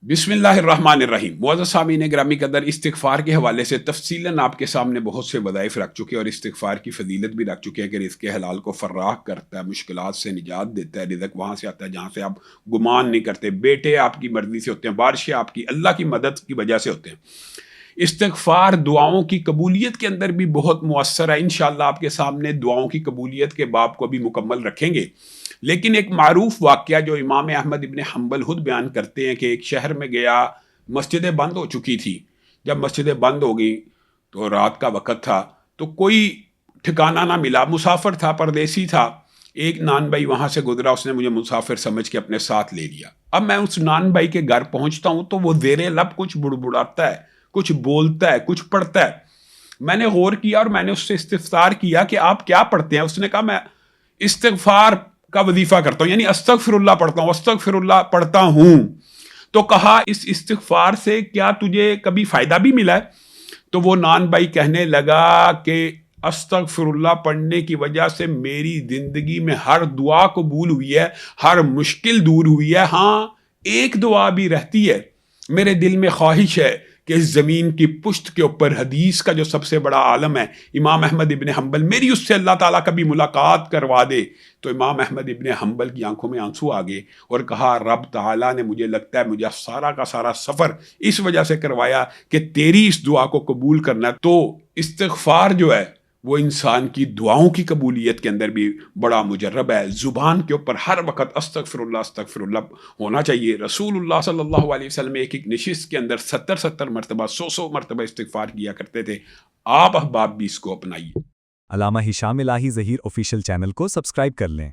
बिस्मिल्लाहिर्रहमानिर्रहीम। मुअज़्ज़ज़ सामीन गिरामी कदर, इस्तिग़फ़ार के हवाले से तफ़सीलन आपके सामने बहुत से वज़ाइफ़ रख चुके हैं और इस्तिग़फ़ार की फ़जीलत भी रख चुके हैं कि रिज़्क़ हलाल को फ़र्राह करता है, मुश्किलात से निजात देता है। रिज़्क़ वहाँ से आता है जहाँ से आप गुमान नहीं करते। बेटे आपकी मर्ज़ी से होते हैं, बारिशें आपकी अल्लाह की मदद की वजह से होते हैं। इस्तिग़फ़ार दुआओं की कबूलियत के अंदर भी बहुत मुअस्सर है। इंशाअल्लाह आपके सामने दुआओं की कबूलियत के बाब को भी मुकम्मल रखेंगे। लेकिन एक मारूफ वाक़या जो इमाम अहमद इब्न हम्बल खुद बयान करते हैं कि एक शहर में गया, मस्जिदें बंद हो चुकी थी। जब मस्जिदें बंद हो गई तो रात का वक़्त था, तो कोई ठिकाना ना मिला। मुसाफिर था, परदेसी था। एक नान भाई वहाँ से गुजरा, उसने मुझे मुसाफिर समझ के अपने साथ ले लिया। अब मैं उस नान भाई के घर पहुँचता हूँ तो वो ज़ेरे लब कुछ बुड़बुड़ाता है, कुछ बोलता है, कुछ पढ़ता है। मैंने गौर किया और मैंने उससे इस्तिफ़सार किया कि आप क्या पढ़ते हैं? उसने कहा, मैं इस्तिग़फ़ार का वजीफा करता हूँ, यानी अस्तगफिरुल्लाह पढ़ता हूँ, अस्तगफिरुल्लाह पढ़ता हूँ। तो कहा, इस इस्तिग़फ़ार से क्या तुझे कभी फ़ायदा भी मिला है? तो वो नान भाई कहने लगा कि अस्तगफिरुल्लाह पढ़ने की वजह से मेरी ज़िंदगी में हर दुआ कबूल हुई है, हर मुश्किल दूर हुई है। हाँ, एक दुआ भी रहती है, मेरे दिल में ख्वाहिश है कि इस ज़मीन की पुश्त के ऊपर हदीस का जो सबसे बड़ा आलम है इमाम अहमद इब्न हम्बल, मेरी उससे अल्लाह ताला कभी मुलाकात करवा दे। तो इमाम अहमद इब्न हम्बल की आंखों में आंसू आ गए और कहा, रब ताला ने, मुझे लगता है, मुझे सारा का सारा सफ़र इस वजह से करवाया कि तेरी इस दुआ को कबूल करना। तो इस्तिग़फ़ार जो है वो इंसान की दुआओं की कबूलियत के अंदर भी बड़ा मुजर्रब है। ज़ुबान के ऊपर हर वक़्त अस्तगफिरुल्लाह अस्तगफिरुल्लाह होना चाहिए। रसूलुल्लाह सल्लल्लाहु अलैहि वसल्लम एक एक नशिस्त के अंदर 70-70 मरतबा, 100-100 मरतबा इस्तिग़फ़ार किया करते थे। आप अहबाब भी इसको अपनाइए। अलामा हिशाम इलाही ज़हीर ऑफिशियल चैनल को सब्सक्राइब कर लें।